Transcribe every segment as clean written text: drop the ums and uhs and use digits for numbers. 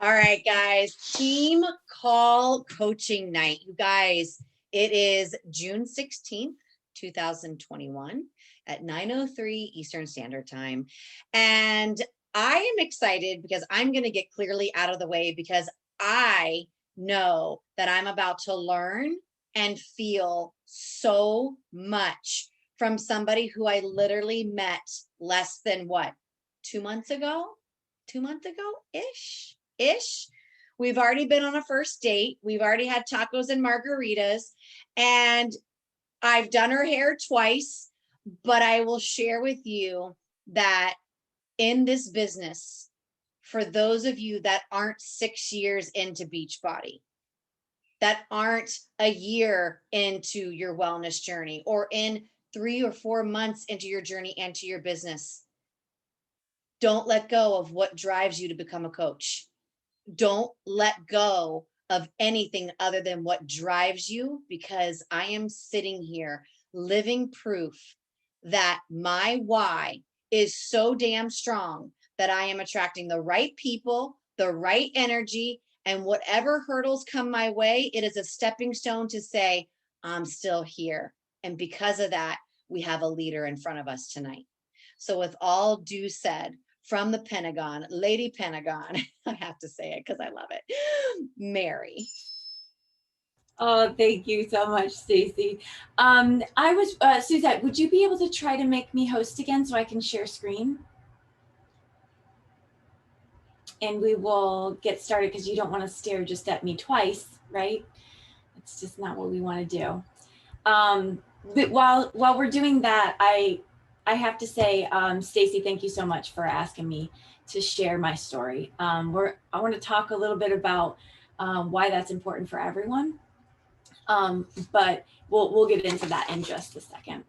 All right, guys, team call coaching night. You guys, it is June 16th, 2021 at 9:03 Eastern Standard Time. And I am excited because I'm going to get clearly out of the way because I know that I'm about to learn and feel so much from somebody who I literally met less than what, 2 months ago? 2 months ago-ish. We've already been on a first date. We've already had tacos and margaritas, and I've done her hair twice, but I will share with you that in this business, for those of you that aren't 6 years into Beachbody, that aren't a year into your wellness journey, or in 3 or 4 months into your journey and to your business, don't let go of what drives you to become a coach. Don't let go of anything other than what drives you, because I am sitting here living proof that my why is so damn strong that I am attracting the right people, the right energy, and whatever hurdles come my way, it is a stepping stone to say, I'm still here. And because of that, we have a leader in front of us tonight. So with all due said, from the Pentagon, Lady Pentagon, I have to say it because I love it, Mary. Oh, thank you so much, Stacy. Suzette, would you be able to try to make me host again so I can share screen? And we will get started because you don't want to stare just at me twice, right? It's just not what we want to do. But while we're doing that, I have to say, Stacy, thank you so much for asking me to share my story. I want to talk a little bit about why that's important for everyone. But we'll get into that in just a second.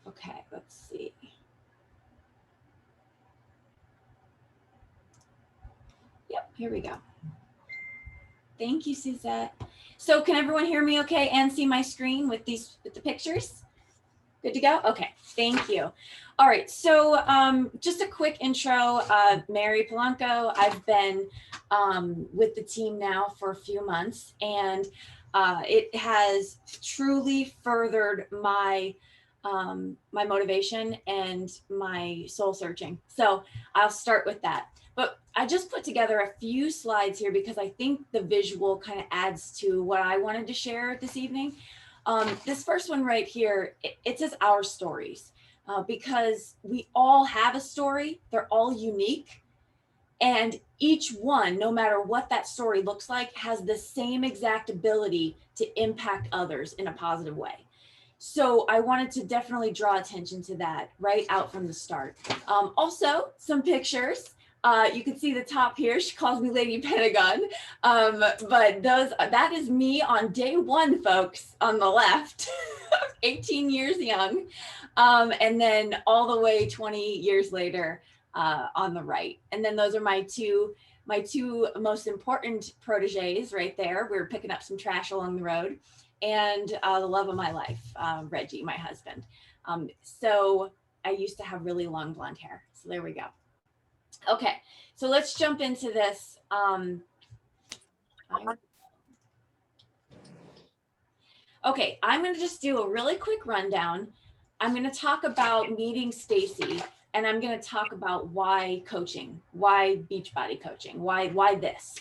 Okay, let's see. Yep, here we go. Thank you, Suzette. So can everyone hear me okay and see my screen with the pictures? Good to go? Okay, thank you. All right, so just a quick intro, Mary Polanco. I've been with the team now for a few months, and it has truly furthered my my motivation and my soul searching. So I'll start with that. But I just put together a few slides here because I think the visual kind of adds to what I wanted to share this evening. This first one right here, it says our stories, because we all have a story. They're all unique. And each one, no matter what that story looks like, has the same exact ability to impact others in a positive way. So I wanted to definitely draw attention to that right out from the start. Also, some pictures. You can see the top here. She calls me Lady Pentagon. But that is me on day one, folks, on the left, 18 years young. And then all the way 20 years later on the right. And then those are my two most important proteges right there. We were picking up some trash along the road. And the love of my life, Reggie, my husband. So I used to have really long blonde hair. So there we go. Okay, so let's jump into this. Okay, I'm going to just do a really quick rundown. I'm going to talk about meeting Stacy, and I'm going to talk about why coaching, why Beachbody coaching, why this.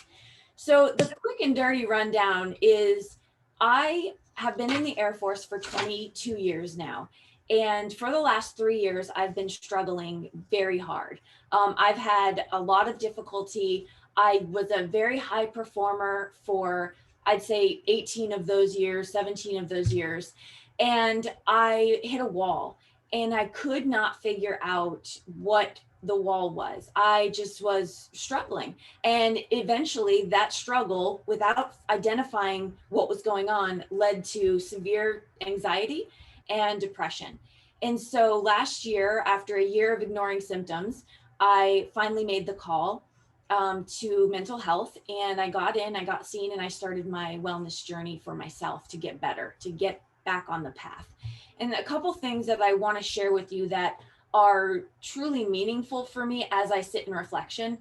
So the quick and dirty rundown is I have been in the Air Force for 22 years now. And for the last 3 years, I've been struggling very hard. I've had a lot of difficulty. I was a very high performer for, I'd say, 18 of those years, 17 of those years. And I hit a wall and I could not figure out what the wall was. I just was struggling. And eventually that struggle, without identifying what was going on, led to severe anxiety and depression. And so last year, after a year of ignoring symptoms, I finally made the call to mental health, and I got seen, and I started my wellness journey for myself to get better, to get back on the path. And a couple things that I want to share with you that are truly meaningful for me as I sit in reflection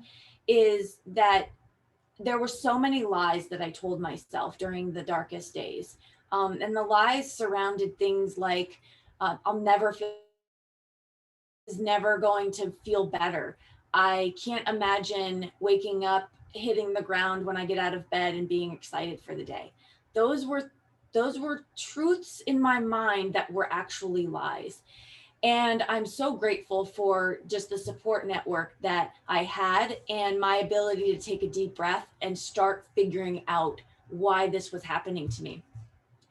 is that there were so many lies that I told myself during the darkest days. And the lies surrounded things like, I'll never feel, is never going to feel better. I can't imagine waking up, hitting the ground when I get out of bed and being excited for the day. Those were truths in my mind that were actually lies. And I'm so grateful for just the support network that I had and my ability to take a deep breath and start figuring out why this was happening to me.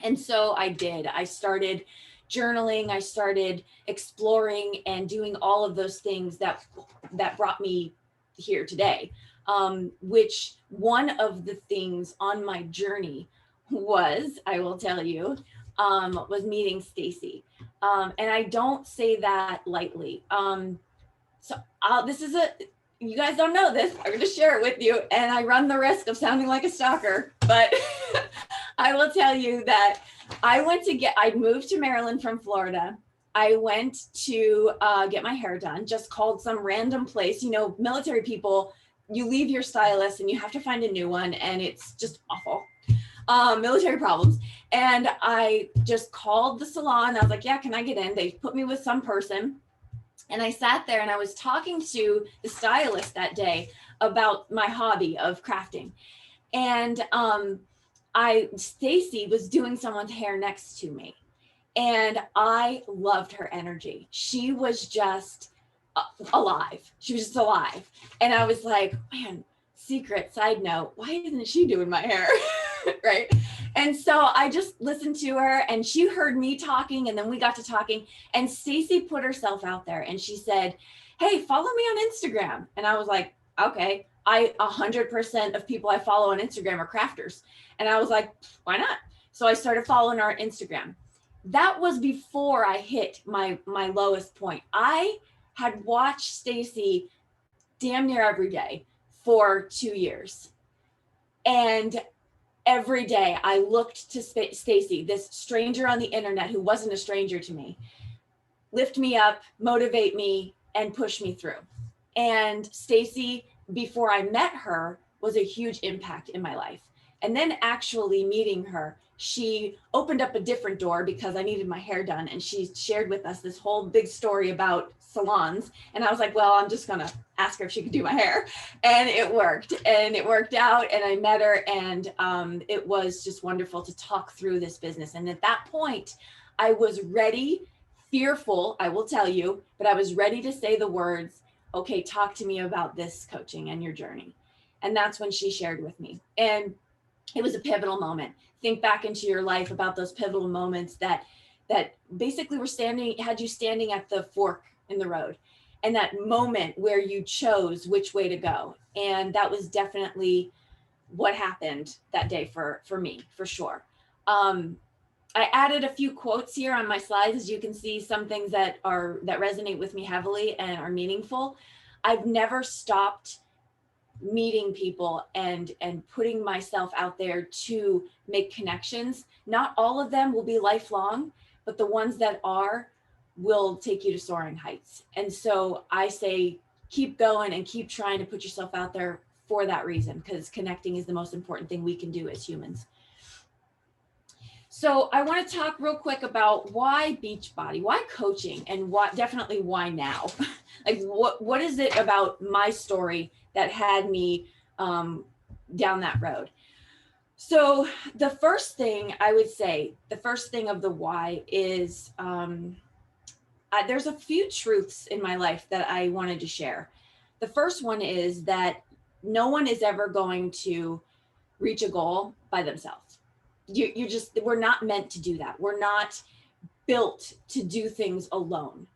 And so I did. I started journaling, I started exploring and doing all of those things that brought me here today. Which one of the things on my journey was, I will tell you, was meeting Stacy. And I don't say that lightly. This is you guys don't know this. I'm going to share it with you, and I run the risk of sounding like a stalker, but I will tell you that I moved to Maryland from Florida. I went to get my hair done, just called some random place. You know, military people, you leave your stylist and you have to find a new one, and it's just awful. Military problems. And I just called the salon. I was like, yeah, can I get in? They put me with some person. And I sat there and I was talking to the stylist that day about my hobby of crafting. And Stacy was doing someone's hair next to me. And I loved her energy. She was just alive. She was just alive. And I was like, man, secret side note, why isn't she doing my hair? Right. And so I just listened to her, and she heard me talking, and then we got to talking, and Stacy put herself out there and she said, hey, follow me on Instagram. And I was like, okay. 100% of people I follow on Instagram are crafters. And I was like, why not? So I started following her on Instagram. That was before I hit my lowest point. I had watched Stacy damn near every day for 2 years. And every day I looked to Stacy, this stranger on the internet who wasn't a stranger to me, lift me up, motivate me, and push me through. And Stacy, before I met her, was a huge impact in my life. And then actually meeting her, she opened up a different door because I needed my hair done. And she shared with us this whole big story about salons. And I was like, well, I'm just going to ask her if she could do my hair. And it worked. And it worked out. And I met her. And it was just wonderful to talk through this business. And at that point, I was ready, fearful, I will tell you, but I was ready to say the words, okay, talk to me about this coaching and your journey. And that's when she shared with me. And it was a pivotal moment. Think back into your life about those pivotal moments that basically had you standing at the fork in the road, and that moment where you chose which way to go. And that was definitely what happened that day for me, for sure. I added a few quotes here on my slides. As you can see, some things that resonate with me heavily and are meaningful. I've never stopped meeting people and putting myself out there to make connections. Not all of them will be lifelong, but the ones that are will take you to soaring heights. And so I say, keep going and keep trying to put yourself out there for that reason, because connecting is the most important thing we can do as humans. So I want to talk real quick about why Beachbody, why coaching, and definitely why now. Like what is it about my story that had me down that road? So the first thing I would say, the first thing of the why is there's a few truths in my life that I wanted to share. The first one is that no one is ever going to reach a goal by themselves. We're not meant to do that. We're not built to do things alone.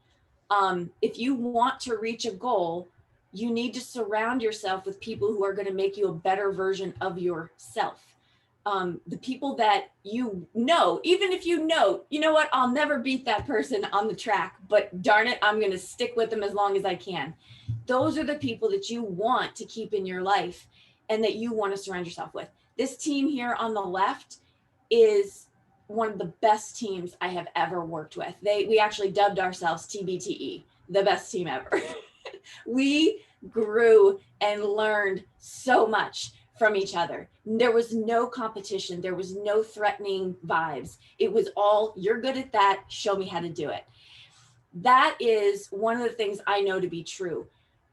If you want to reach a goal, you need to surround yourself with people who are going to make you a better version of yourself. The people that you know, even if you know what, I'll never beat that person on the track, but darn it, I'm going to stick with them as long as I can. Those are the people that you want to keep in your life and that you want to surround yourself with. This team here on the left is one of the best teams I have ever worked with. We actually dubbed ourselves TBTE, the best team ever. We grew and learned so much from each other. There was no competition. There was no threatening vibes. It was all, you're good at that, show me how to do it. That is one of the things I know to be true.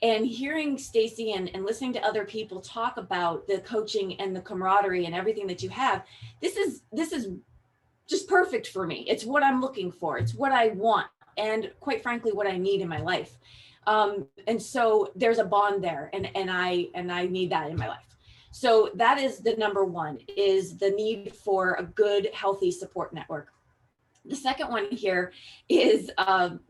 And hearing Stacy and listening to other people talk about the coaching and the camaraderie and everything that you have, this is just perfect for me. It's what I'm looking for. It's what I want. And quite frankly, what I need in my life. And so there's a bond there, and I need that in my life. So that is the number one, is the need for a good, healthy support network. The second one here is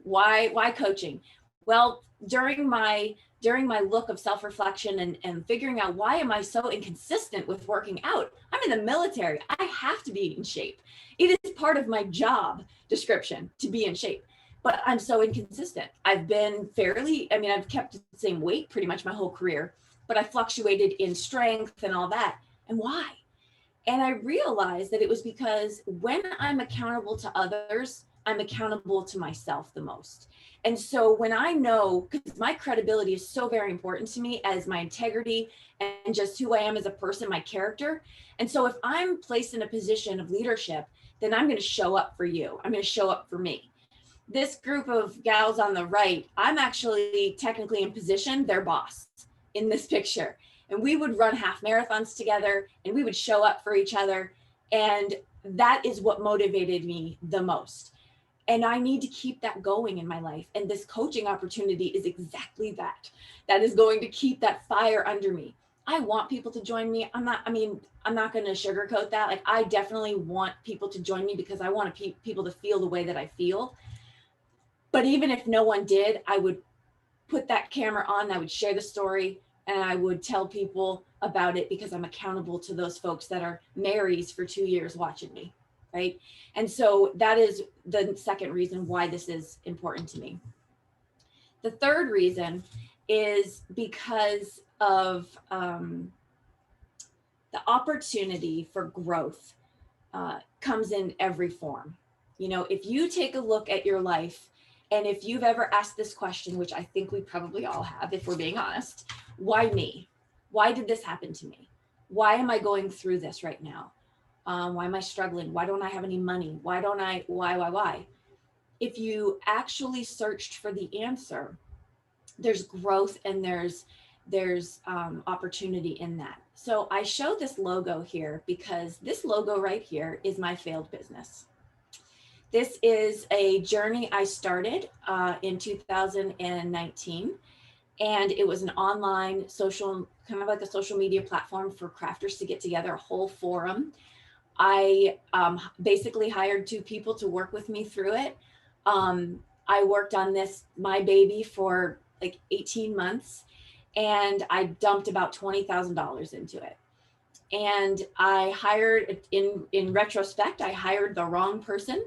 why coaching? Well, during my look of self-reflection and figuring out, why am I so inconsistent with working out? I'm in the military. I have to be in shape. It is part of my job description to be in shape, but I'm so inconsistent. I've been I've kept the same weight pretty much my whole career, but I fluctuated in strength and all that. And why? And I realized that it was because when I'm accountable to others, I'm accountable to myself the most. And so when I know, because my credibility is so very important to me, as my integrity and just who I am as a person, my character. And so if I'm placed in a position of leadership, then I'm going to show up for you. I'm going to show up for me. This group of gals on the right, I'm actually technically in position, their boss in this picture. And we would run half marathons together, and we would show up for each other. And that is what motivated me the most. And I need to keep that going in my life. And this coaching opportunity is exactly that. That is going to keep that fire under me. I want people to join me. I'm not going to sugarcoat that. Like, I definitely want people to join me because I want people to feel the way that I feel. But even if no one did, I would put that camera on, I would share the story, and I would tell people about it because I'm accountable to those folks that are Marys for 2 years watching me, right? And so that is the second reason why this is important to me. The third reason is because of the opportunity for growth comes in every form. You know, if you take a look at your life, and if you've ever asked this question, which I think we probably all have, if we're being honest, why me? Why did this happen to me? Why am I going through this right now? Why am I struggling? Why don't I have any money? Why? If you actually searched for the answer, there's growth and there's opportunity in that. So I show this logo here because this logo right here is my failed business. This is a journey I started in 2019, and it was an online kind of like a social media platform for crafters to get together, a whole forum. I basically hired 2 people to work with me through it. I worked on this, my baby, for like 18 months, and I dumped about $20,000 into it. And I hired, in retrospect, I hired the wrong person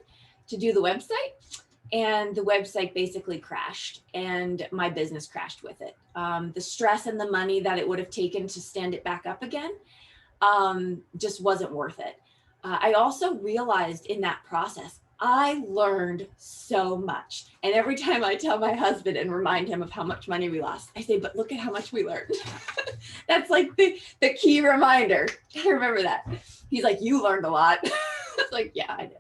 to do the website, and the website basically crashed, and my business crashed with it. The stress and the money that it would have taken to stand it back up again just wasn't worth it. I also realized in that process, I learned so much. And every time I tell my husband and remind him of how much money we lost, I say, but look at how much we learned. That's like the key reminder. Gotta remember that. He's like, you learned a lot. It's like, yeah, I did.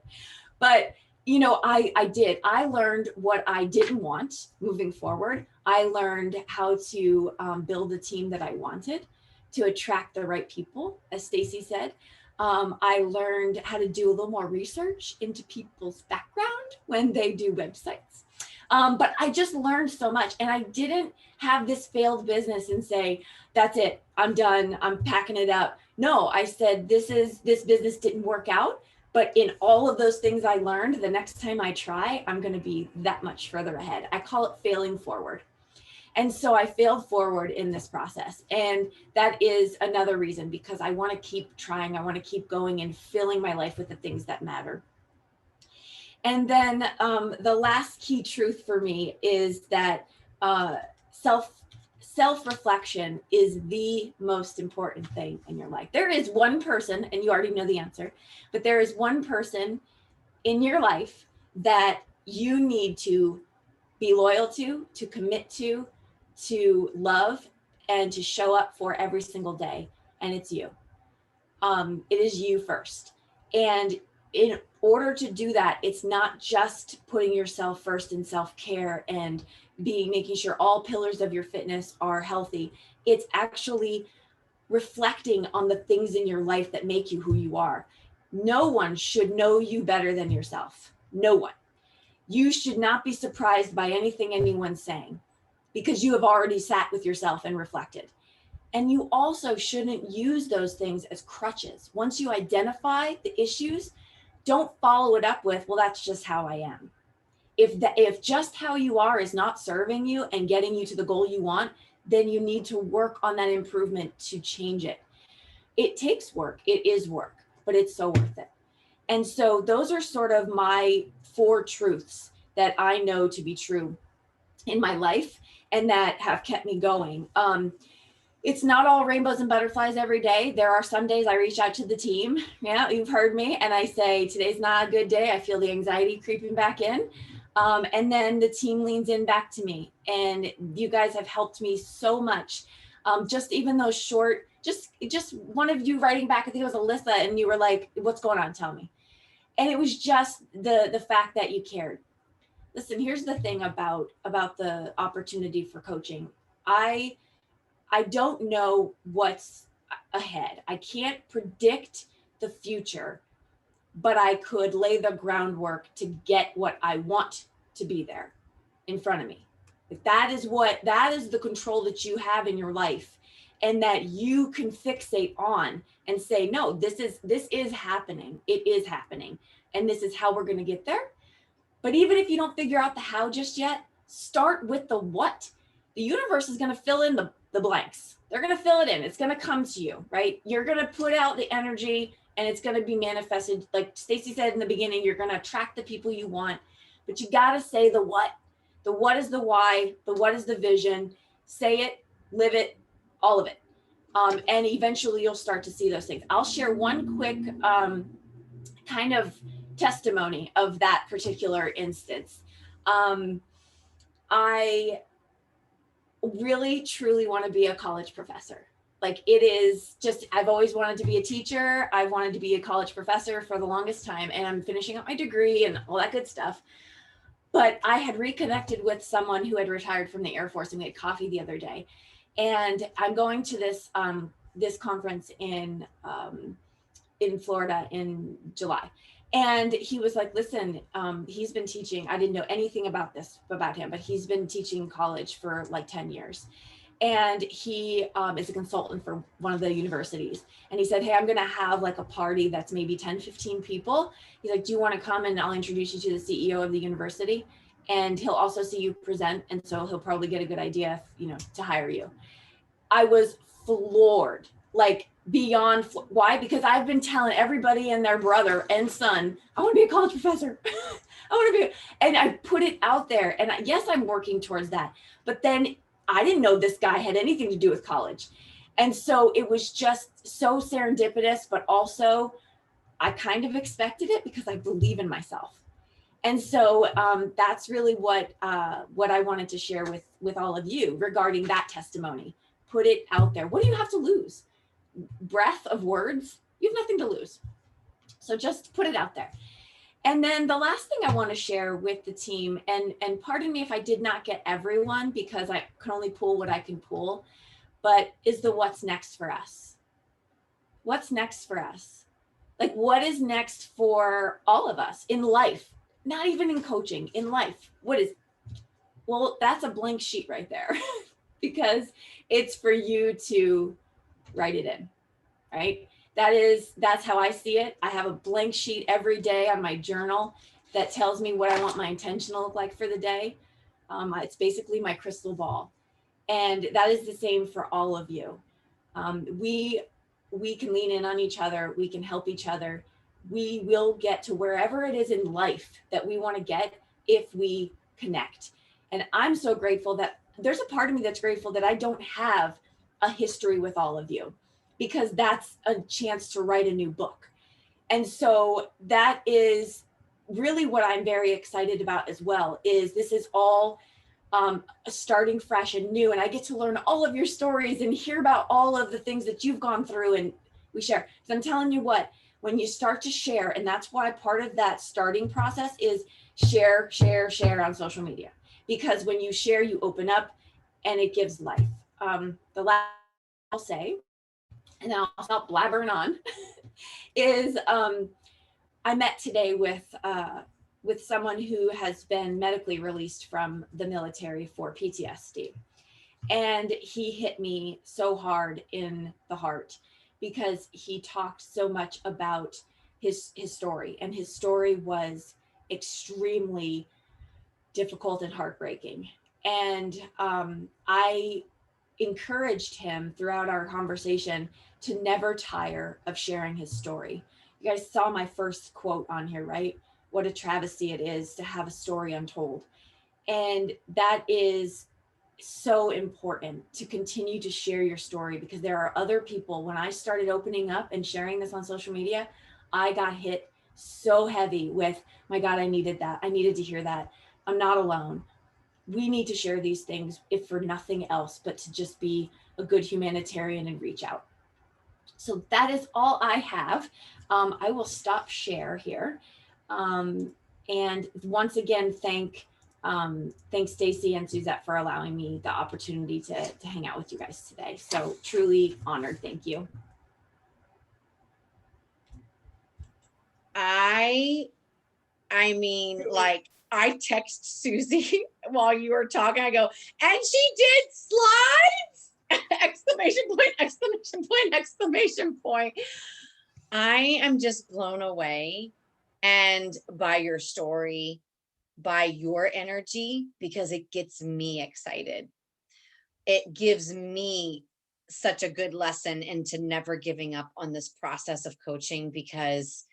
But you know, I did. I learned what I didn't want moving forward. I learned how to build the team that I wanted, to attract the right people, as Stacy said. I learned how to do a little more research into people's background when they do websites. But I just learned so much, and I didn't have this failed business and say, that's it, I'm done, I'm packing it up. No, I said, this business didn't work out. But in all of those things I learned, the next time I try, I'm going to be that much further ahead. I call it failing forward. And so I failed forward in this process. And that is another reason, because I want to keep trying. I want to keep going and filling my life with the things that matter. And then the last key truth for me is that self-reflection is the most important thing in your life. There is one person, and you already know the answer, but there is one person in your life that you need to be loyal to commit to to love and to show up for every single day. And it's you. It is you first. And in order to do that, it's not just putting yourself first in self-care and making sure all pillars of your fitness are healthy. It's actually reflecting on the things in your life that make you who you are. No one should know you better than yourself. No one. You should not be surprised by anything anyone's saying because you have already sat with yourself and reflected. And you also shouldn't use those things as crutches. Once you identify the issues, don't follow it up with, well, that's just how I am. If just how you are is not serving you and getting you to the goal you want, then you need to work on that improvement to change it. It takes work. It is work, but it's so worth it. And so those are sort of my 4 truths that I know to be true in my life and that have kept me going. It's not all rainbows and butterflies every day. There are some days I reach out to the team. Yeah, you've heard me. And I say, today's not a good day. I feel the anxiety creeping back in. And then the team leans in back to me. And you guys have helped me so much. Just even those short, just one of you writing back, I think it was Alyssa, and you were like, what's going on? Tell me. And it was just the fact that you cared. Listen, here's the thing about the opportunity for coaching. I don't know what's ahead. I can't predict the future, but I could lay the groundwork to get what I want to be there in front of me. If that is the control that you have in your life, and that you can fixate on and say, no, this is happening. It is happening. And this is how we're going to get there. But even if you don't figure out the how just yet, start with the what. The universe is going to fill in the blanks. They're going to fill it in. It's going to come to you, right? You're going to put out the energy and it's going to be manifested. Like Stacy said in the beginning, you're going to attract the people you want, but you got to say the what. The what is the why, the what is the vision. Say it, live it, all of it. And eventually you'll start to see those things. I'll share one quick kind of testimony of that particular instance. I really, truly want to be a college professor. Like it is just, I've always wanted to be a teacher. I've wanted to be a college professor for the longest time, and I'm finishing up my degree and all that good stuff. But I had reconnected with someone who had retired from the Air Force, and we had coffee the other day. And I'm going to this this conference in Florida in July. And he was like, listen, he's been teaching. I didn't know anything about him, but he's been teaching college for like 10 years. And he is a consultant for one of the universities. And he said, hey, I'm going to have like a party that's maybe 10, 15 people. He's like, do you want to come and I'll introduce you to the CEO of the university? And he'll also see you present. And so he'll probably get a good idea, to hire you. I was floored, like beyond. Why? Because I've been telling everybody and their brother and son, I want to be a college professor. I want to be, and I put it out there. And yes, I'm working towards that. But then I didn't know this guy had anything to do with college. And so it was just so serendipitous, but also I kind of expected it because I believe in myself. And so that's really what I wanted to share with all of you regarding that testimony. Put it out there. What do you have to lose? Breath of words? You have nothing to lose. So just put it out there. And then the last thing I want to share with the team, and pardon me if I did not get everyone because I can only pull what I can pull, but is the what's next for us. What's next for us? Like what is next for all of us in life? Not even in coaching, in life. Well, that's a blank sheet right there because it's for you to write it in, right? That's how I see it. I have a blank sheet every day on my journal that tells me what I want my intention to look like for the day. It's basically my crystal ball. And that is the same for all of you. We can lean in on each other. We can help each other. We will get to wherever it is in life that we want to get if we connect. And I'm so grateful that there's a part of me that's grateful that I don't have a history with all of you, because that's a chance to write a new book. And so that is really what I'm very excited about as well, is this is all starting fresh and new. And I get to learn all of your stories and hear about all of the things that you've gone through, and we share. So I'm telling you what, when you start to share, and that's why part of that starting process is share, share, share on social media. Because when you share, you open up and it gives life. The last I'll say, and then I'll stop blabbering on, is I met today with someone who has been medically released from the military for PTSD. And he hit me so hard in the heart because he talked so much about his story. And his story was extremely difficult and heartbreaking. And I encouraged him throughout our conversation to never tire of sharing his story. You guys saw my first quote on here, right? What a travesty it is to have a story untold. And that is so important, to continue to share your story, because there are other people. When I started opening up and sharing this on social media, I got hit so heavy with, my God, I needed that. I needed to hear that. I'm not alone. We need to share these things, if for nothing else, but to just be a good humanitarian and reach out. So that is all I have. I will stop share here. And once again, thanks Stacy and Suzette for allowing me the opportunity to hang out with you guys today. So truly honored. Thank you. I mean, like, I text Susie while you were talking. I go, and she did slides! Exclamation point, exclamation point, exclamation point. I am just blown away, and by your story, by your energy, because it gets me excited. It gives me such a good lesson into never giving up on this process of coaching, because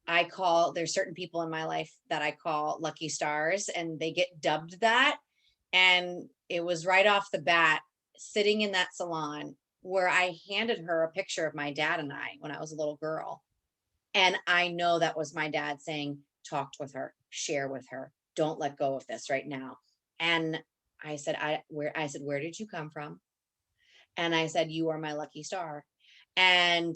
there's certain people in my life that I call lucky stars, and they get dubbed that. And it was right off the bat, sitting in that salon, where I handed her a picture of my dad and I when I was a little girl. And I know that was my dad saying, talk with her, share with her, don't let go of this right now. And I said, where did you come from? And I said, you are my lucky star. And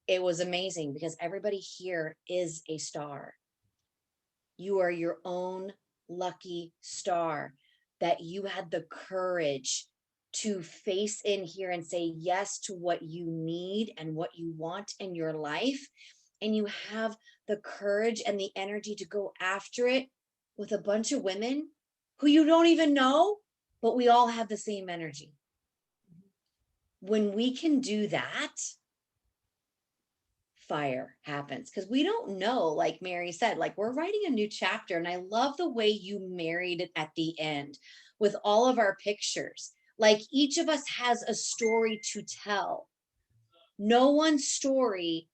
it was amazing, because everybody here is a star. You are your own lucky star, that you had the courage to face in here and say yes to what you need and what you want in your life. And you have the courage and the energy to go after it with a bunch of women who you don't even know, but we all have the same energy. When we can do that, fire happens, because we don't know, like Mary said, like, we're writing a new chapter. And I love the way you married it at the end with all of our pictures. Like, each of us has a story to tell. No one's story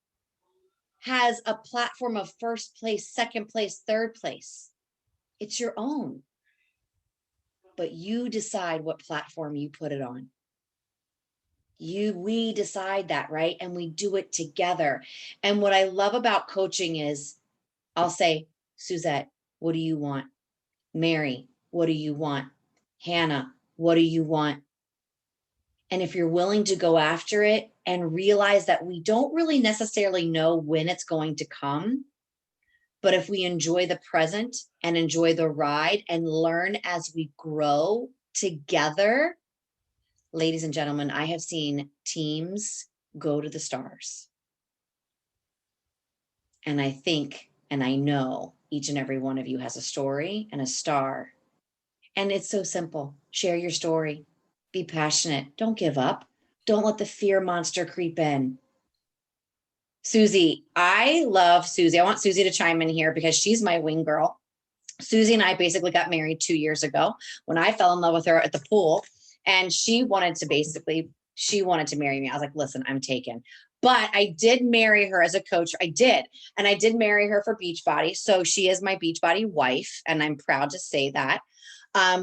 has a platform of first place, second place, third place. It's your own. But you decide what platform you put it on. We decide that, right? And we do it together. And what I love about coaching is, I'll say, Suzette, what do you want? Mary, what do you want? Hannah, what do you want? And if you're willing to go after it and realize that we don't really necessarily know when it's going to come, but if we enjoy the present and enjoy the ride and learn as we grow together, ladies and gentlemen, I have seen teams go to the stars. And I think, and I know each and every one of you has a story and a star. And it's so simple. Share your story. Be passionate. Don't give up. Don't let the fear monster creep in. Susie, I love Susie. I want Susie to chime in here because she's my wing girl. Susie and I basically got married 2 years ago when I fell in love with her at the pool. And she wanted to marry me. I was like, listen, I'm taken. But I did marry her as a coach. I did. And I did marry her for Beachbody. So she is my Beachbody wife. And I'm proud to say that.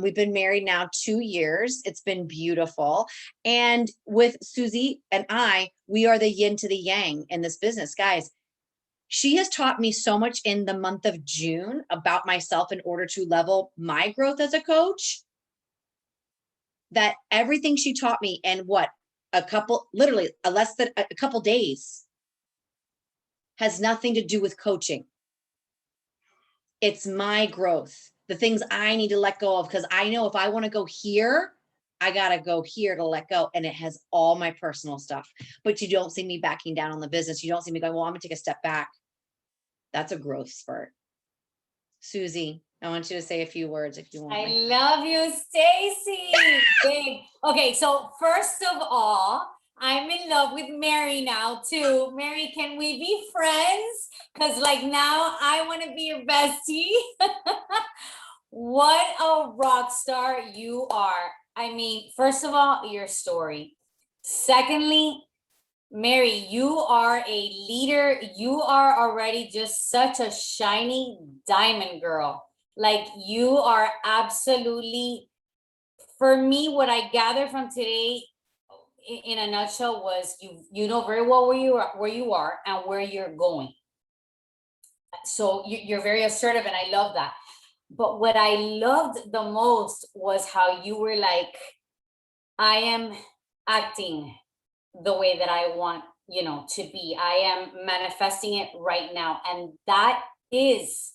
We've been married now 2 years. It's been beautiful. And with Susie and I, we are the yin to the yang in this business, guys. She has taught me so much in the month of June about myself in order to level my growth as a coach. that everything she taught me in what, literally less than a couple days, has nothing to do with coaching. It's my growth, the things I need to let go of, because I know if I want to go here, I got to go here to let go. And it has all my personal stuff. But you don't see me backing down on the business. You don't see me going, well, I'm going to take a step back. That's a growth spurt. Susie, I want you to say a few words if you want. I love you, Stacy. Babe. Okay, so first of all, I'm in love with Mary now too. Mary, can we be friends? Because like now I want to be your bestie. What a rock star you are. I mean, first of all, your story. Secondly, Mary, you are a leader. You are already just such a shiny diamond girl. Like you are absolutely, for me, what I gathered from today in a nutshell was you know very well where you are and where you're going. So you're very assertive and I love that. But what I loved the most was how you were like, I am acting the way that I want, to be. I am manifesting it right now. And that is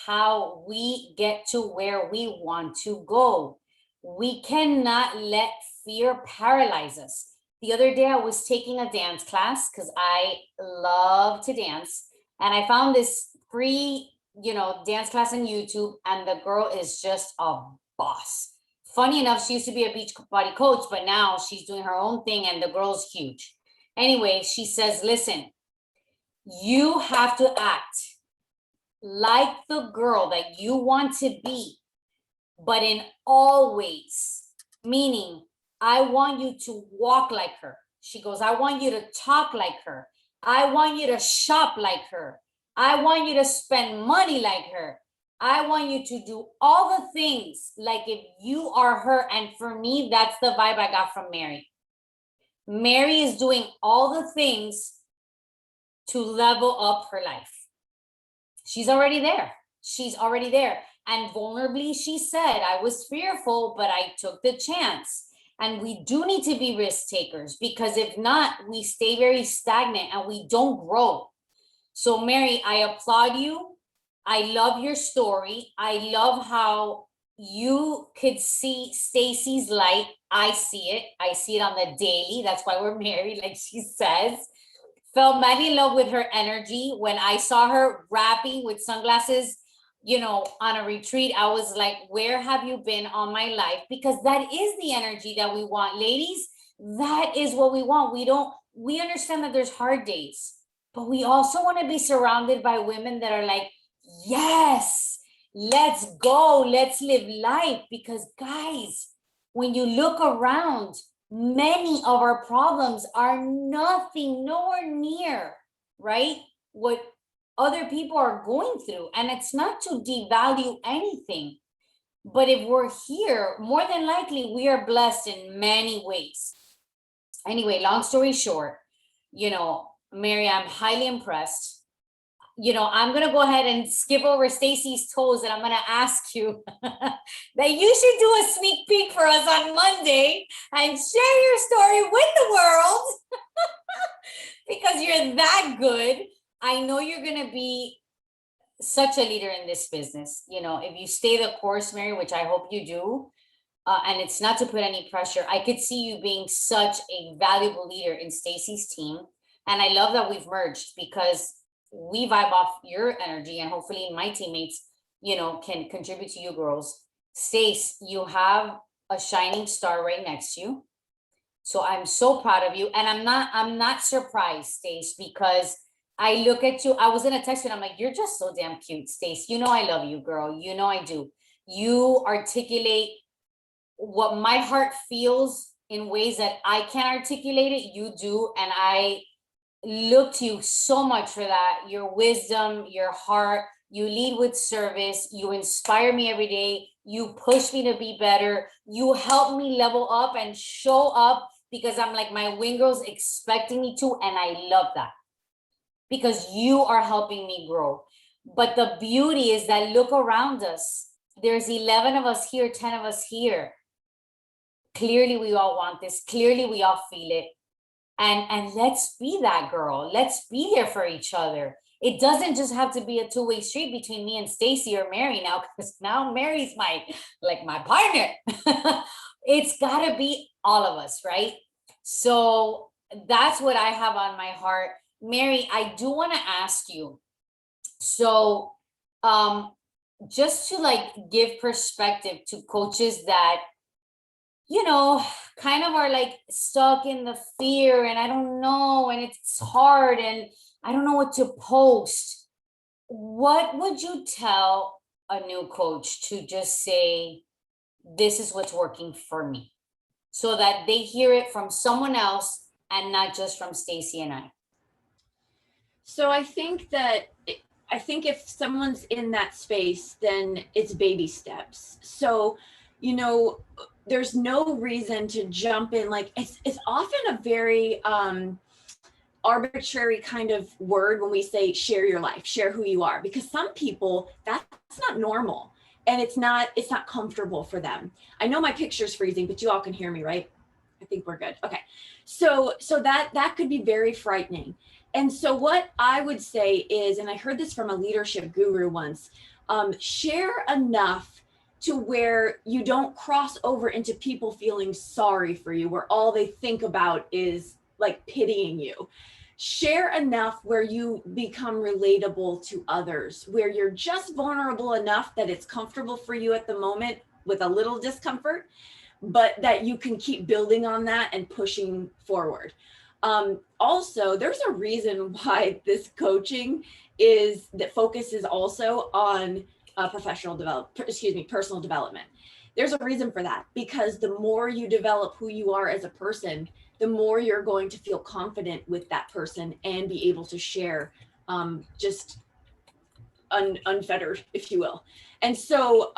how we get to where we want to go. We cannot let fear paralyze us. The other day I was taking a dance class because I love to dance. And I found this free, dance class on YouTube. And the girl is just a boss. Funny enough, she used to be a beach body coach, but now she's doing her own thing and the girl's huge. Anyway, she says, listen, you have to act like the girl that you want to be, but in all ways, meaning I want you to walk like her. She goes, I want you to talk like her. I want you to shop like her. I want you to spend money like her. I want you to do all the things like if you are her. And for me, that's the vibe I got from Mary. Mary is doing all the things to level up her life. She's already there. She's already there. And vulnerably, she said, I was fearful, but I took the chance. And we do need to be risk takers because if not, we stay very stagnant and we don't grow. So Mary, I applaud you. I love your story. I love how you could see Stacy's light. I see it. I see it on the daily. That's why we're married, like she says. Fell madly in love with her energy. When I saw her rapping with sunglasses, on a retreat, I was like, where have you been all my life? Because that is the energy that we want. Ladies, that is what we want. We understand that there's hard days, but we also want to be surrounded by women that are like, yes, let's go, let's live life. Because guys, when you look around, many of our problems are nothing, nowhere near, right? What other people are going through. And it's not to devalue anything, but if we're here, more than likely we are blessed in many ways. Anyway, long story short, Mary, I'm highly impressed. I'm going to go ahead and skip over Stacy's toes and I'm going to ask you that you should do a sneak peek for us on Monday and share your story with the world because you're that good. I know you're going to be such a leader in this business. If you stay the course, Mary, which I hope you do, and it's not to put any pressure, I could see you being such a valuable leader in Stacy's team. And I love that we've merged because we vibe off your energy and hopefully my teammates, can contribute to you girls. Stace, you have a shining star right next to you. So I'm so proud of you. And I'm not surprised, Stace, because I look at you, I was in a text and I'm like, you're just so damn cute, Stace. I love you, girl. I do. You articulate what my heart feels in ways that I can't articulate it. You do. And I look to you so much for that. Your wisdom, your heart, you lead with service. You inspire me every day. You push me to be better. You help me level up and show up because I'm like, my wing girl's expecting me to. And I love that because you are helping me grow. But the beauty is that look around us. There's 11 of us here, 10 of us here. Clearly, we all want this. Clearly, we all feel it. And let's be that girl. Let's be there for each other. It doesn't just have to be a two-way street between me and Stacy or Mary now, because now Mary's my partner. It's got to be all of us, right? So that's what I have on my heart. Mary, I do want to ask you, so just to like give perspective to coaches that, you know, kind of are like stuck in the fear and I don't know, and it's hard and I don't know what to post. What would you tell a new coach to just say, this is what's working for me, so that they hear it from someone else and not just from Stacy and I? So I think if someone's in that space, then it's baby steps. So, you know, there's no reason to jump in. Like it's often a very arbitrary kind of word when we say share your life, share who you are, because some people that's not normal and it's not comfortable for them. I know my picture's freezing, but you all can hear me, right? I think we're good. Okay. So that could be very frightening. And so what I would say is, and I heard this from a leadership guru once, share enough to where you don't cross over into people feeling sorry for you, where all they think about is like pitying you. Share enough where you become relatable to others, where you're just vulnerable enough that it's comfortable for you at the moment with a little discomfort, but that you can keep building on that and pushing forward. Also, there's a reason why this coaching focuses also on personal development. There's a reason for that, because the more you develop who you are as a person, the more you're going to feel confident with that person and be able to share just unfettered, if you will. And so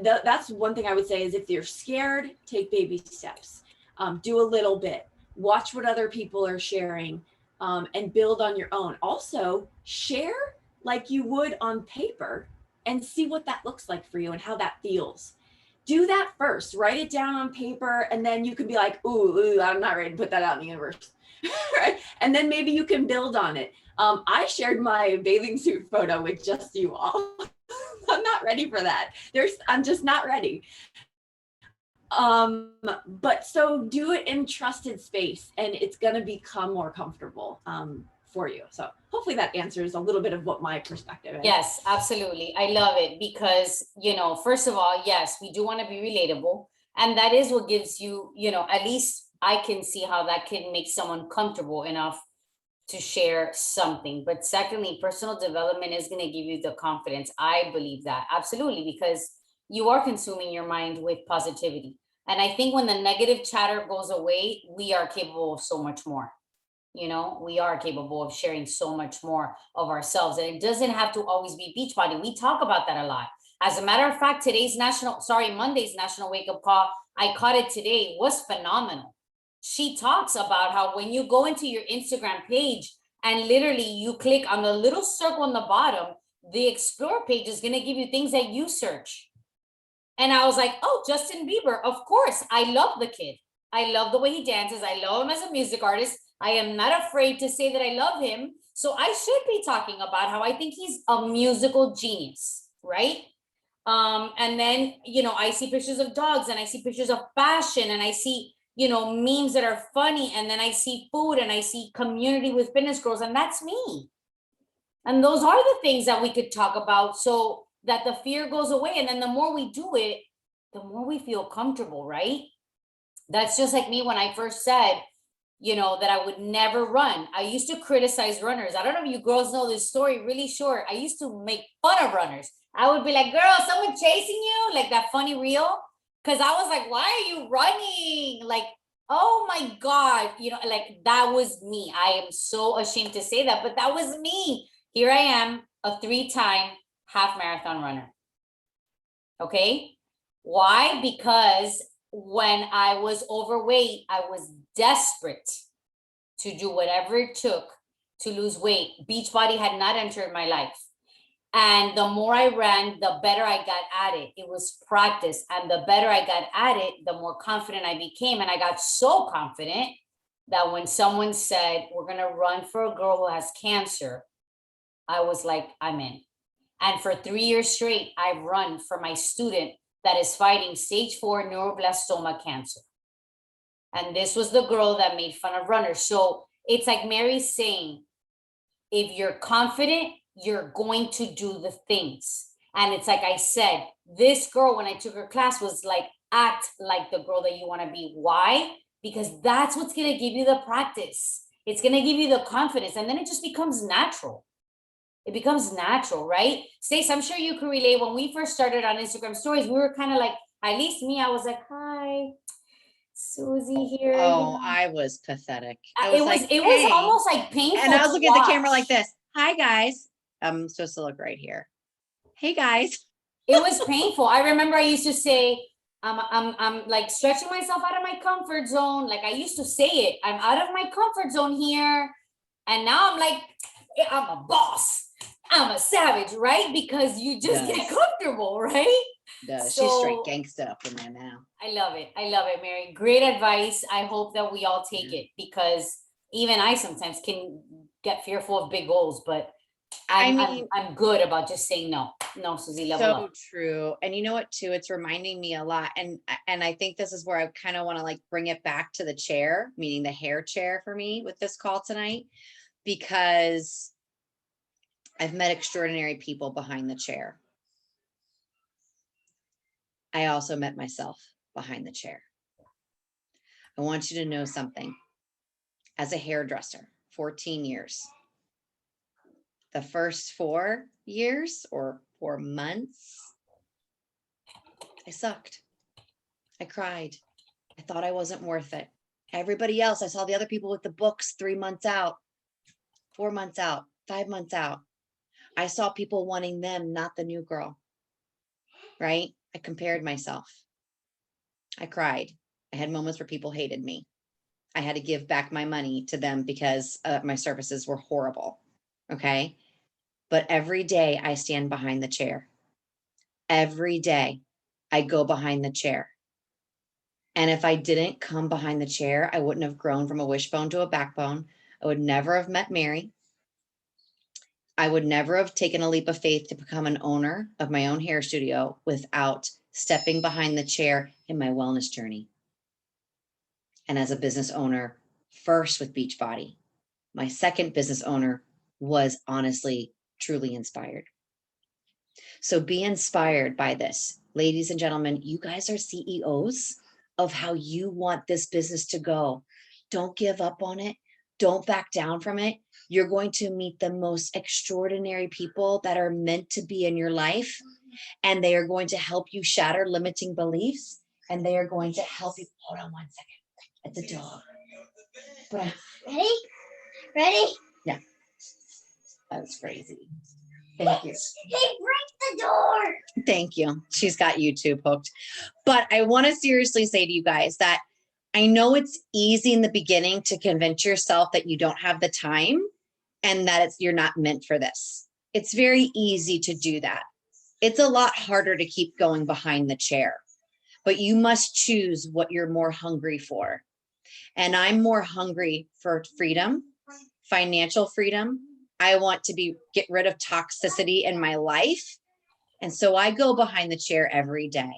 that's one thing I would say is, if you're scared, take baby steps, do a little bit, watch what other people are sharing, and build on your own. Also, share like you would on paper and see what that looks like for you and how that feels. Do that first, write it down on paper, and then you can be like, ooh, I'm not ready to put that out in the universe. Right? And then maybe you can build on it. I shared my bathing suit photo with just you all. I'm not ready for that. I'm just not ready. But so do it in trusted space, and it's going to become more comfortable for you. So hopefully that answers a little bit of what my perspective is. Yes, absolutely. I love it because, you know, first of all, yes, we do want to be relatable. And that is what gives you, you know, at least I can see how that can make someone comfortable enough to share something. But secondly, personal development is going to give you the confidence. I believe that absolutely, because you are consuming your mind with positivity. And I think when the negative chatter goes away, we are capable of so much more. You know, we are capable of sharing so much more of ourselves. And it doesn't have to always be Beachbody. We talk about that a lot. As a matter of fact, Monday's National Wake Up Call, I caught it today, was phenomenal. She talks about how when you go into your Instagram page and literally you click on the little circle on the bottom, the explore page is going to give you things that you search. And I was like, oh, Justin Bieber, of course. I love the kid. I love the way he dances. I love him as a music artist. I am not afraid to say that I love him. So I should be talking about how I think he's a musical genius, right? And then, you know, I see pictures of dogs and I see pictures of fashion and I see, you know, memes that are funny. And then I see food and I see community with fitness girls, and that's me. And those are the things that we could talk about so that the fear goes away. And then the more we do it, the more we feel comfortable, right? That's just like me when I first said, you know, that I would never run. I used to criticize runners. I don't know if you girls know this story, really short. I used to make fun of runners. I would be like, girl, someone chasing you? Like that funny reel? Because I was like, why are you running? Like, oh my God, you know, like that was me. I am so ashamed to say that, but that was me. Here I am, a 3-time half marathon runner. Okay. Why? Because when I was overweight, I was desperate to do whatever it took to lose weight. Beachbody had not entered my life. And the more I ran, the better I got at it. It was practice. And the better I got at it, the more confident I became. And I got so confident that when someone said, we're going to run for a girl who has cancer, I was like, I'm in. And for 3 years straight, I've run for my student that is fighting stage 4 neuroblastoma cancer. And this was the girl that made fun of runners. So it's like Mary's saying, if you're confident, you're going to do the things. And it's like I said, this girl, when I took her class, was like, act like the girl that you want to be. Why? Because that's what's going to give you the practice. It's going to give you the confidence. And then it just becomes natural. It becomes natural, right? Stace, I'm sure you can relate. When we first started on Instagram stories, we were kind of like, at least me, I was like, hi, Susie here. Oh, I was pathetic. It was almost like painful. And I was looking at the camera watch. like this. Hi, guys. I'm supposed to look right here. Hey, guys. It was painful. I remember I used to say, I'm like stretching myself out of my comfort zone. Like I used to say it, I'm out of my comfort zone here. And now I'm like, I'm a boss. I'm a savage, right? Because you just get comfortable, right? She's straight gangsta up in there now. I love it. I love it, Mary. Great advice. I hope that we all take it, because even I sometimes can get fearful of big goals, but I'm good about just saying no, Susie, level up. So true. And you know what, too? It's reminding me a lot. And I think this is where I kind of want to like bring it back to the chair, meaning the hair chair for me with this call tonight, because I've met extraordinary people behind the chair. I also met myself behind the chair. I want you to know something. As a hairdresser, 14 years. The first 4 years or 4 months, I sucked. I cried. I thought I wasn't worth it. Everybody else, I saw the other people with the books 3 months out, 4 months out, 5 months out. I saw people wanting them, not the new girl, right? I compared myself. I cried. I had moments where people hated me. I had to give back my money to them because my services were horrible. Okay. But every day I stand behind the chair. Every day I go behind the chair. And if I didn't come behind the chair, I wouldn't have grown from a wishbone to a backbone. I would never have met Mary. I would never have taken a leap of faith to become an owner of my own hair studio without stepping behind the chair in my wellness journey. And as a business owner, first with Beachbody, my second business owner was honestly, truly inspired. So be inspired by this. Ladies and gentlemen, you guys are CEOs of how you want this business to go. Don't give up on it. Don't back down from it. You're going to meet the most extraordinary people that are meant to be in your life, and they are going to help you shatter limiting beliefs, and they are going to help you. Hold on one second. At the dog. But ready? Yeah. That's crazy. Thank you. Hey, break the door. Thank you. She's got YouTube hooked. But I want to seriously say to you guys that I know it's easy in the beginning to convince yourself that you don't have the time and that you're not meant for this. It's very easy to do that. It's a lot harder to keep going behind the chair, but you must choose what you're more hungry for. And I'm more hungry for freedom, financial freedom. I want to get rid of toxicity in my life. And so I go behind the chair every day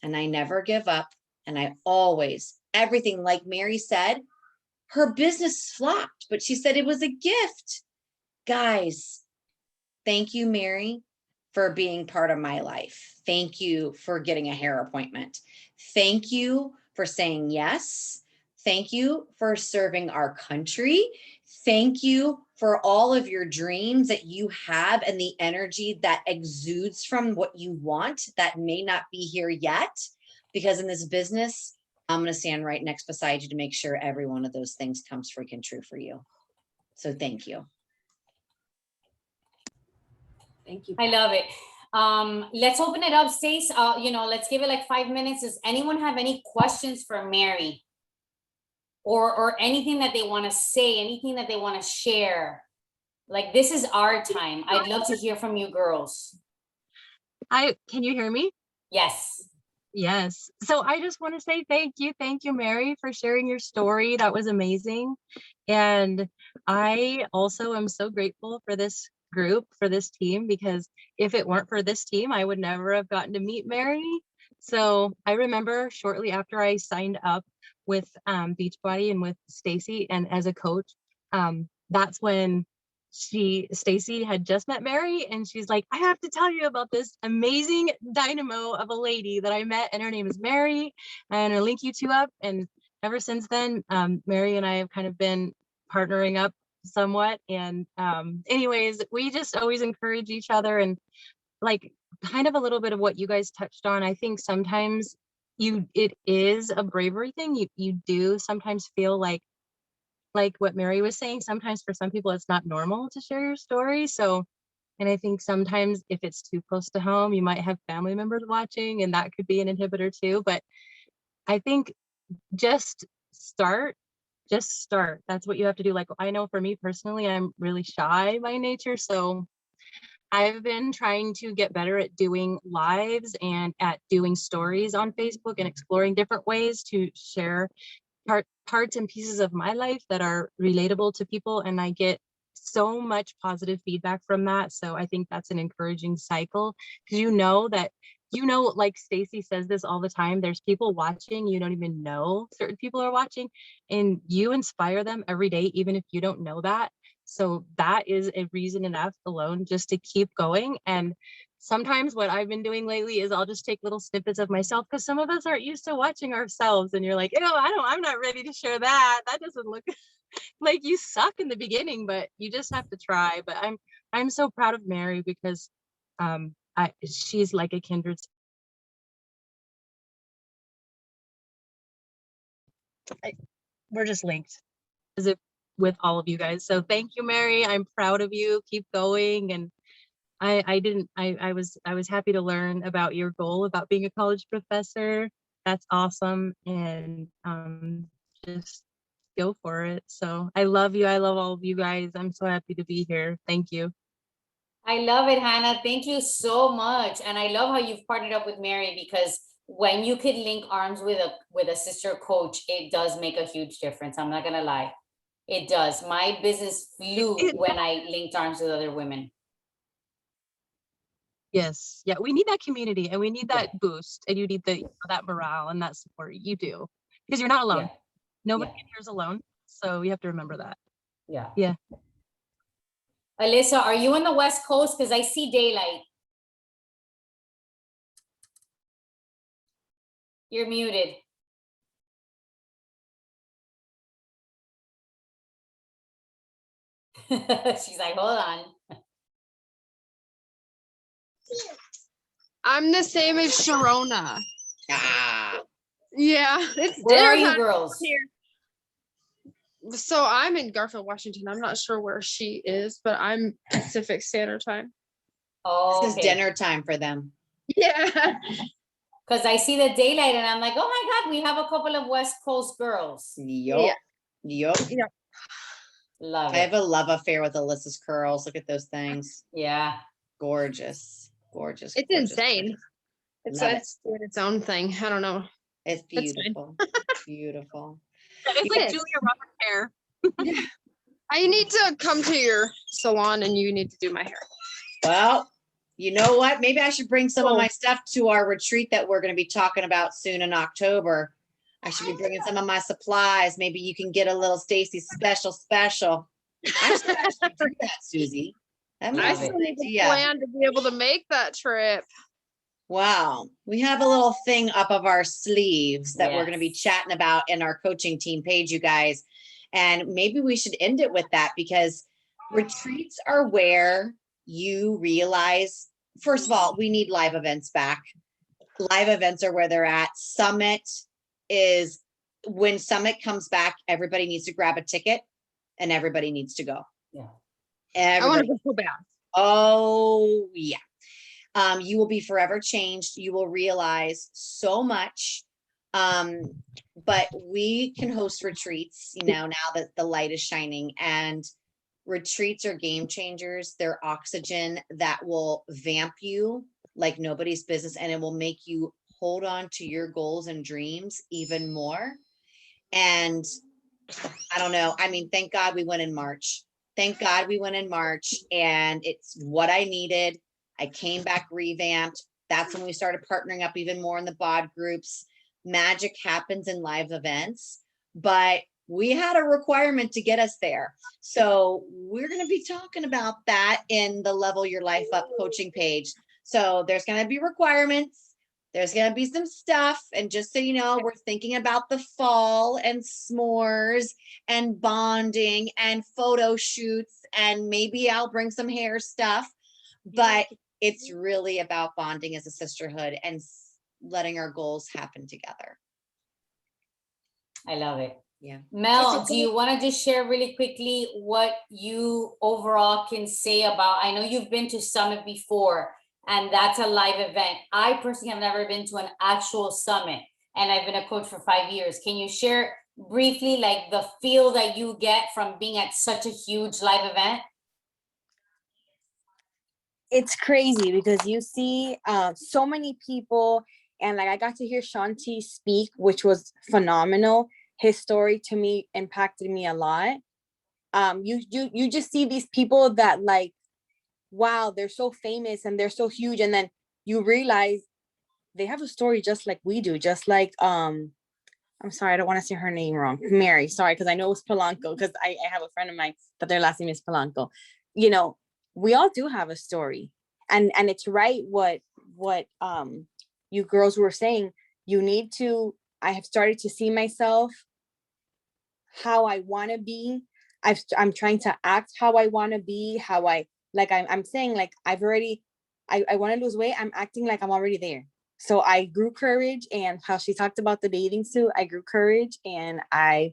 and I never give up. And I always, everything, like Mary said, her business flopped, but she said it was a gift. Guys, thank you, Mary, for being part of my life. Thank you for getting a hair appointment. Thank you for saying yes. Thank you for serving our country. Thank you for all of your dreams that you have and the energy that exudes from what you want that may not be here yet. Because in this business, I'm going to stand right next beside you to make sure every one of those things comes freaking true for you. So thank you. Thank you. I love it. Let's open it up, Stace. Let's give it like 5 minutes. Does anyone have any questions for Mary? Or anything that they want to say, anything that they want to share? Like, this is our time. I'd love to hear from you girls. Can you hear me? Yes. Yes. So I just want to say thank you, Mary, for sharing your story. That was amazing. And I also am so grateful for this group, for this team, because if it weren't for this team, I would never have gotten to meet Mary. So I remember shortly after I signed up with Beachbody and with Stacy and as a coach, that's when Stacy had just met Mary, and she's like, I have to tell you about this amazing dynamo of a lady that I met, and her name is Mary, and I'll link you two up. And ever since then, Mary and I have kind of been partnering up somewhat. And anyways, we just always encourage each other, and like kind of a little bit of what you guys touched on. I think sometimes it is a bravery thing. You do sometimes feel like what Mary was saying, sometimes for some people it's not normal to share your story. So, and I think sometimes if it's too close to home, you might have family members watching, and that could be an inhibitor too. But I think just start, just start. That's what you have to do. Like, I know for me personally, I'm really shy by nature. So I've been trying to get better at doing lives and at doing stories on Facebook and exploring different ways to share parts and pieces of my life that are relatable to people, and I get so much positive feedback from that. So I think that's an encouraging cycle, because that like Stacy says this all the time, there's people watching you don't even know certain people are watching, and you inspire them every day even if you don't know that. So that is a reason enough alone just to keep going. And sometimes what I've been doing lately is I'll just take little snippets of myself, because some of us aren't used to watching ourselves, and you're like, I'm not ready to share that. That doesn't look like, you suck in the beginning, but you just have to try. But I'm so proud of Mary, because she's like a kindred. We're just linked as if with all of you guys. So thank you, Mary. I'm proud of you. Keep going. And I was happy to learn about your goal about being a college professor. That's awesome. And just go for it. So I love you. I love all of you guys. I'm so happy to be here. Thank you. I love it, Hannah. Thank you so much. And I love how you've partnered up with Mary, because when you could link arms with a sister coach, it does make a huge difference. I'm not gonna lie. It does. My business flew when I linked arms with other women. Yes. Yeah, we need that community, and we need that boost, and you need that morale and that support. You do, because you're not alone. Yeah. Nobody in here is alone. So you have to remember that. Yeah. Yeah. Alyssa, are you on the West Coast? Because I see daylight. You're muted. She's like, hold on. I'm the same as Sharona. Ah, Yeah, it's Where are dinner you time girls? here. So I'm in Garfield, Washington. I'm not sure where she is, but I'm Pacific Standard Time. Oh, this is okay. dinner time for them. Yeah. Because I see the daylight and I'm like, oh my God, we have a couple of West Coast girls. Yup. Yup. Love I have it. a love affair with Alyssa's curls. Look at those things. Yeah. Gorgeous. Gorgeous. It's gorgeous, insane. gorgeous. Love it. It's doing its own thing. I don't know. It's That's fine. beautiful. Beautiful. It's It like is. Julia Roberts hair. Yeah. I need to come to your salon and you need to do my hair. Well, you know what? Maybe I should bring some of Oh. my stuff to our retreat that we're going to be talking about soon in October. I should be bringing some of my supplies. Maybe you can get a little Stacy special. I should actually do that, Susie. That I might be still a good need to idea. plan to be able to make that trip. Wow. We have a little thing up of our sleeves that we're going to be Yes. chatting about in our coaching team page, you guys. And maybe we should end it with that, because retreats are where you realize, first of all, we need live events back. Live events are where they're at. Summit is when Summit comes back, everybody needs to grab a ticket and everybody needs to go. Yeah. I want Everybody. to go so bad. Oh, yeah. You will be forever changed. You will realize so much. But we can host retreats, now that the light is shining, and Retreats are game changers. They're oxygen that will vamp you like nobody's business, and it will make you hold on to your goals and dreams even more. And I don't know. I mean, thank God we went in March. Thank God we went in March, and it's what I needed. I came back revamped. That's when we started partnering up even more in the bod groups. Magic happens in live events, but we had a requirement to get us there. So we're going to be talking about that in the Level Your Life Up coaching page. So there's going to be requirements. There's going to be some stuff. And just so you know, we're thinking about the fall and s'mores and bonding and photo shoots. And maybe I'll bring some hair stuff, but it's really about bonding as a sisterhood and letting our goals happen together. I love it. Yeah. Mel, do you want to just share really quickly what you overall can say about, I know you've been to Summit before, and that's a live event. I personally have never been to an actual summit, and I've been a coach for 5 years. Can you share briefly like the feel that you get from being at such a huge live event? It's crazy because you see so many people, and like I got to hear Shanti speak, which was phenomenal. His story to me impacted me a lot. You just see these people that like, wow, they're so famous and they're so huge, and then you realize they have a story just like we do, just like I'm sorry, I don't want to say her name wrong. Mary, sorry, because I know it's Polanco, because I have a friend of mine that their last name is Polanco. You know, we all do have a story. And it's right what you girls were saying. You need to, I have started to see myself how I want to be. I'm trying to act how I want to be, how I'm saying, like, I've already, I want to lose weight. I'm acting like I'm already there. So I grew courage, and how she talked about the bathing suit, I grew courage, and I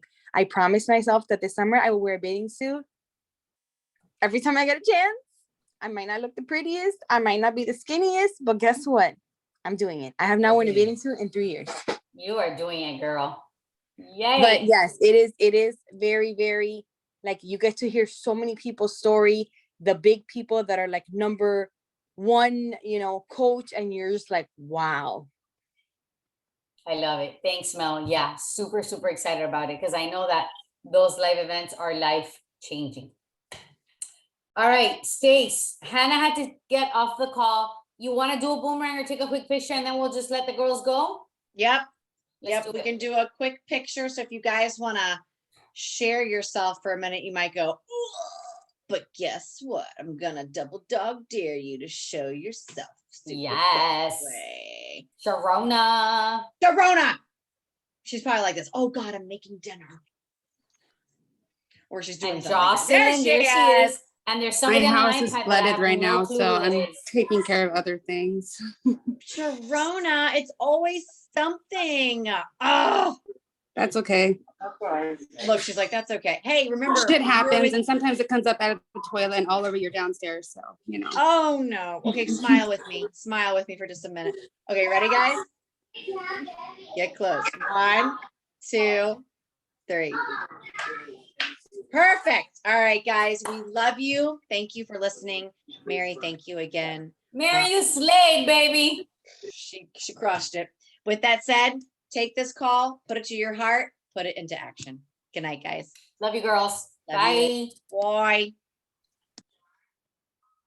promised myself that this summer I will wear a bathing suit every time I get a chance. I might not look the prettiest, I might not be the skinniest, but guess what? I'm doing it. I have now worn a bathing suit in 3 years. You are doing it, girl. Yay. But yes, it is very, very, like, you get to hear so many people's story, the big people that are like number one, coach, and you're just like, wow. I love it. Thanks, Mel. Yeah, super, super excited about it because I know that those live events are life changing. All right, Stace, Hannah had to get off the call. You want to do a boomerang or take a quick picture, and then we'll just let the girls go? Yep. Let's We can do a quick picture. So if you guys want to share yourself for a minute, you might go, "Ugh," but guess what? I'm gonna double dog dare you to show yourself. Yes. Way. Sharona. She's probably like this. Oh God, I'm making dinner. Or she's doing And something. Like Jocelyn, there she is. And there's My somebody on the house line is flooded right now, so I'm taking care of other things. Sharona, it's always something. Oh, That's okay. look, she's like, that's okay. Hey, remember, Shit happens, and sometimes it comes up out of the toilet and all over your downstairs, so, Oh no. Okay, smile with me. Smile with me for just a minute. Okay, ready, guys? Get close. 1, 2, 3. Perfect. All right, guys, we love you. Thank you for listening. Mary, thank you again. Mary, you slayed, baby. She crushed it. With that said, take this call, put it to your heart, put it into action. Good night, guys. Love you, girls. Love Bye. you. Bye.